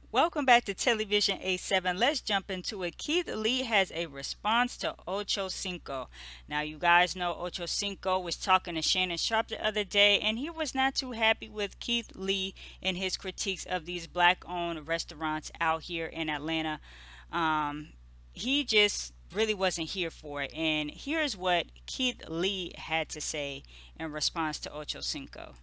Welcome back to Television A7. Let's jump into it. Keith Lee has a response to Ocho Cinco. Now, you guys know Ocho Cinco was talking to Shannon Sharp the other day, and he was not too happy with Keith Lee and his critiques of these black owned restaurants out here in Atlanta. Um, he just really wasn't here for it. And here's what Keith Lee had to say in response to Ocho Cinco.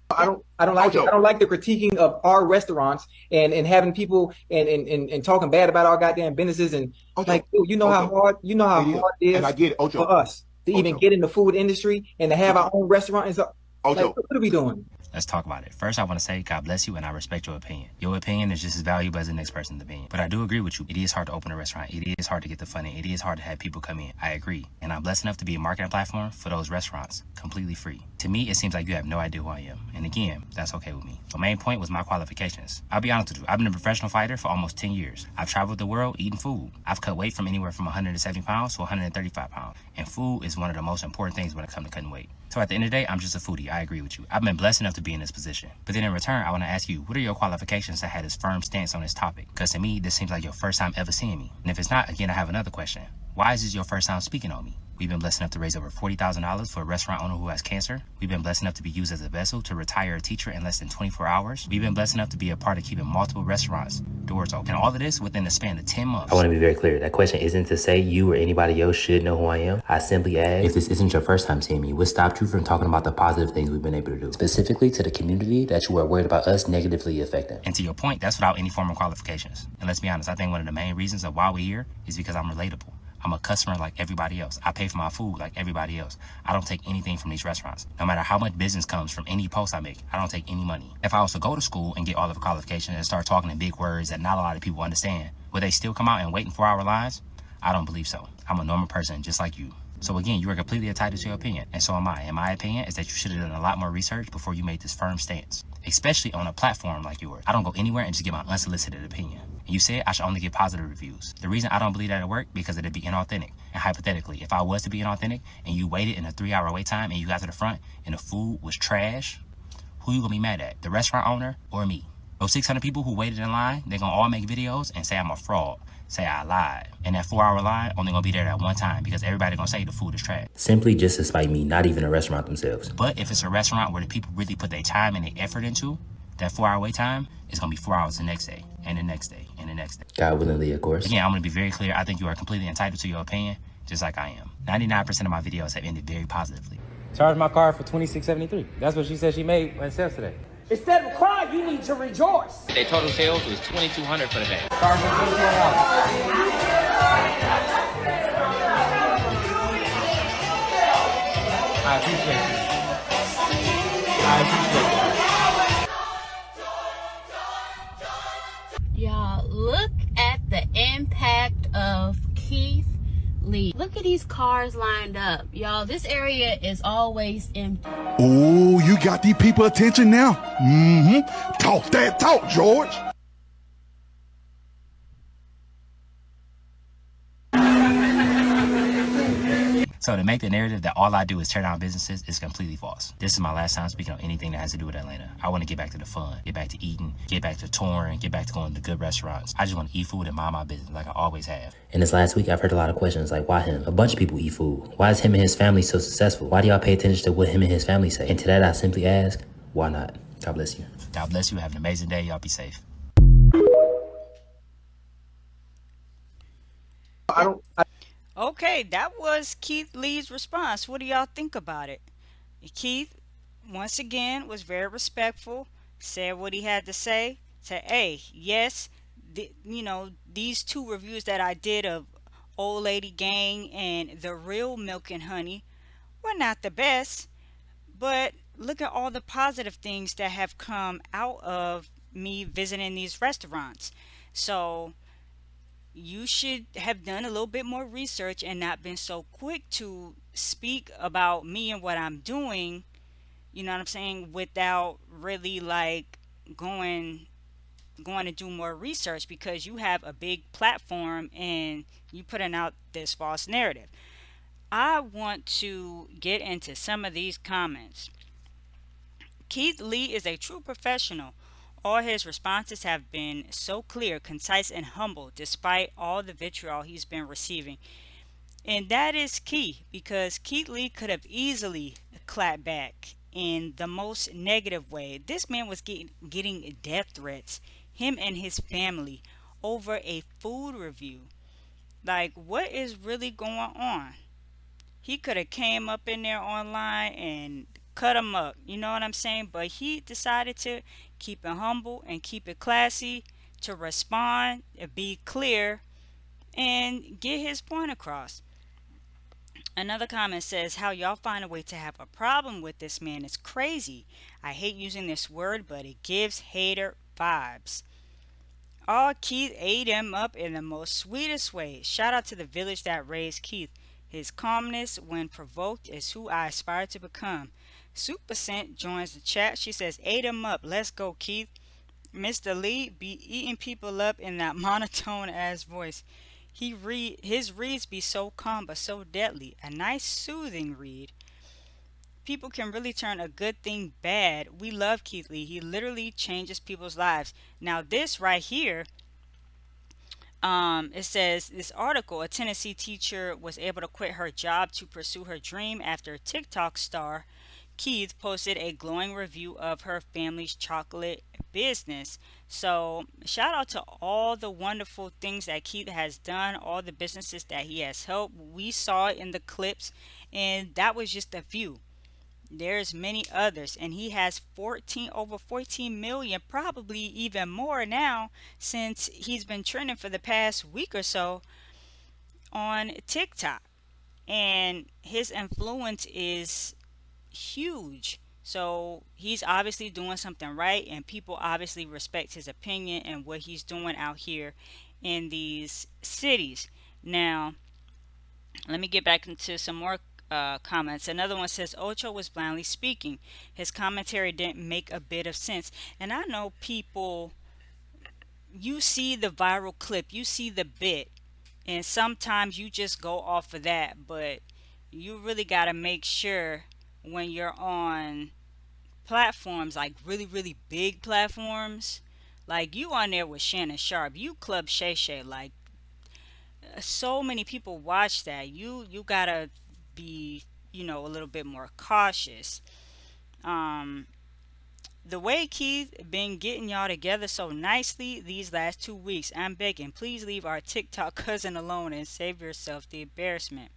I don't like it. I Ocho, don't like the critiquing of our restaurants and having people and talking bad about our goddamn businesses and like Ocho, dude, Ocho. you know how It is, hard it and I is get it. for Ocho, us to even Ocho, get in the food industry and to have our Ocho, own restaurant and so like Ocho. what are we doing? Let's talk about it. First, I want to say God bless you and I respect your opinion. Your opinion is just as valuable as the next person's opinion. But I do agree with you. It is hard to open a restaurant. It is hard to get the funding. It is hard to have people come in. I agree. And I'm blessed enough to be a marketing platform for those restaurants completely free. To me, it seems like you have no idea who I am. And again, that's okay with me. The main point was my qualifications. I'll be honest with you. I've been a professional fighter for almost 10 years. I've traveled the world eating food. I've cut weight from anywhere from 170 pounds to 135 pounds. And food is one of the most important things when it comes to cutting weight. So at the end of the day, I'm just a foodie. I agree with you. I've been blessed enough to be in this position. But then in return, I want to ask you, what are your qualifications to have this firm stance on this topic? Because to me, this seems like your first time ever seeing me. And if it's not, again, I have another question. Why is this your first time speaking on me? We've been blessed enough to raise over $40,000 for a restaurant owner who has cancer. We've been blessed enough to be used as a vessel to retire a teacher in less than 24 hours. We've been blessed enough to be a part of keeping multiple restaurants doors open. And all of this within the span of 10 months. I want to be very clear. That question isn't to say you or anybody else should know who I am. I simply ask, if this isn't your first time seeing me, what stopped you from talking about the positive things we've been able to do? Specifically to the community that you are worried about us negatively affecting. And to your point, that's without any formal qualifications. And let's be honest, I think one of the main reasons of why we're here is because I'm relatable. I'm a customer like everybody else. I pay for my food like everybody else. I don't take anything from these restaurants. No matter how much business comes from any post I make, I don't take any money. If I was to go to school and get all of the qualifications and start talking in big words that not a lot of people understand, would they still come out and wait in 4-hour lines? I don't believe so. I'm a normal person just like you. So again, you are completely entitled to your opinion, and so am I. And my opinion is that you should have done a lot more research before you made this firm stance, especially on a platform like yours. I don't go anywhere and just give my unsolicited opinion. And you said I should only get positive reviews. The reason I don't believe that it worked because it'd be inauthentic. And hypothetically, if I was to be inauthentic and you waited in a 3-hour wait time and you got to the front and the food was trash, who you gonna be mad at? The restaurant owner or me? Those 600 people who waited in line, they're gonna all make videos and say I'm a fraud, say I lied. And that 4-hour line only gonna be there at one time because everybody gonna say the food is trash. Simply just to spite me, not even a restaurant themselves. But if it's a restaurant where the people really put their time and their effort into, that 4-hour wait time is gonna be 4 hours the next day, and the next day, and the next day. God willingly, of course. Again, I'm gonna be very clear. I think you are completely entitled to your opinion, just like I am. 99% of my videos have ended very positively. Charge my car for $26.73. That's what she said she made myself today. Instead of crying, you need to rejoice. Their total sales was $2,200 for the day. Charge me $24. I appreciate you. I appreciate you. Y'all, look at the impact of Keith Lee. Look at these cars lined up. Y'all, this area is always empty. Oh, you got these people attention now? Mm-hmm. Talk that talk, George. So to make the narrative that all I do is tear down businesses is completely false. This is my last time speaking on anything that has to do with Atlanta. I want to get back to the fun, get back to eating, get back to touring, get back to going to good restaurants. I just want to eat food and mind my business like I always have. And this last week, I've heard a lot of questions like, why him? A bunch of people eat food. Why is him and his family so successful? Why do y'all pay attention to what him and his family say? And to that, I simply ask, why not? God bless you. God bless you. Have an amazing day. Y'all be safe. I don't Okay, that was Keith Lee's response. What do y'all think about it? Keith, once again, was very respectful, said what he had to say, said, hey, yes, these two reviews that I did of Old Lady Gang and The Real Milk and Honey were not the best, but look at all the positive things that have come out of me visiting these restaurants. So you should have done a little bit more research and not been so quick to speak about me and what I'm doing, you know what I'm saying, without really like going going to do more research because you have a big platform and you putting out this false narrative. I want to get into some of these comments. Keith Lee is a true professional. All his responses have been so clear, concise, and humble despite all the vitriol he's been receiving. And that is key because Keith Lee could have easily clapped back in the most negative way. This man was getting death threats, him and his family, over a food review. Like, what is really going on? He could have came up in there online and cut him up, you know what I'm saying? But he decided to keep it humble and keep it classy, to respond, be clear, and get his point across. Another comment says, how y'all find a way to have a problem with this man is crazy. I hate using this word, but it gives hater vibes. Oh, Keith ate him up in the most sweetest way. Shout out to the village that raised Keith. His calmness when provoked is who I aspire to become. Super Scent joins the chat. She says, ate him up. Let's go, Keith. Mr. Lee be eating people up in that monotone ass voice. His reads be so calm but so deadly. A nice soothing read. People can really turn a good thing bad. We love Keith Lee. He literally changes people's lives. Now this right here, it says this article, a Tennessee teacher was able to quit her job to pursue her dream after TikTok star Keith posted a glowing review of her family's chocolate business. So shout out to all the wonderful things that Keith has done, all the businesses that he has helped. We saw it in the clips, and that was just a few. There's many others, and he has over 14 million, probably even more now, since he's been trending for the past week or so on TikTok, and his influence is huge. So he's obviously doing something right, and people obviously respect his opinion and what he's doing out here in these cities. Now let me get back into some more comments. Another one says, Ocho was blindly speaking. His commentary didn't make a bit of sense. And I know people, you see the viral clip, you see the bit, and sometimes you just go off of that. But you really got to make sure when you're on platforms, like really big platforms, like you on there with Shannon Sharp, you Club Shay Shay, like so many people watch that. You gotta be, a little bit more cautious. um the way Keith been getting y'all together so nicely these last 2 weeks, I'm begging, please leave our TikTok cousin alone and save yourself the embarrassment.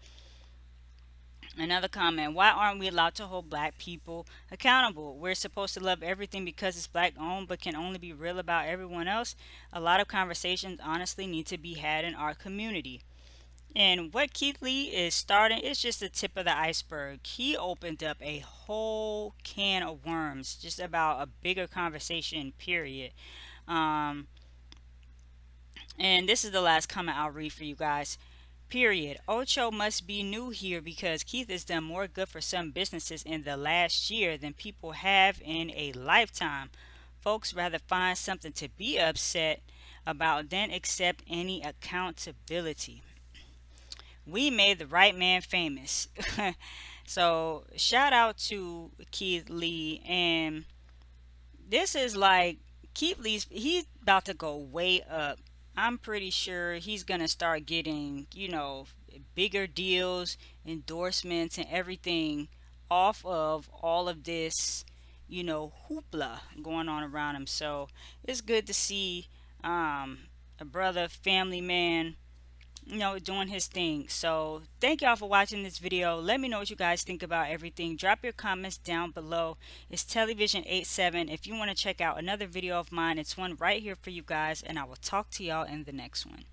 Another comment, why aren't we allowed to hold black people accountable? We're supposed to love everything because it's black owned, but can only be real about everyone else. A lot of conversations honestly need to be had in our community. And what Keith Lee is starting is just the tip of the iceberg. He opened up a whole can of worms just about a bigger conversation, period. And this is the last comment I'll read for you guys. Period. Ocho must be new here because Keith has done more good for some businesses in the last year than people have in a lifetime. Folks rather find something to be upset about than accept any accountability. We made the right man famous. So shout out to Keith Lee. And this is like, Keith Lee's, he's about to go way up. I'm pretty sure he's gonna start getting, bigger deals, endorsements, and everything off of all of this, hoopla going on around him. So it's good to see a brother, family man, doing his thing. So thank y'all for watching this video. Let me know what you guys think about everything. Drop your comments down below. It's Television87. If you want to check out another video of mine, it's one right here for you guys, and I will talk to y'all in the next one.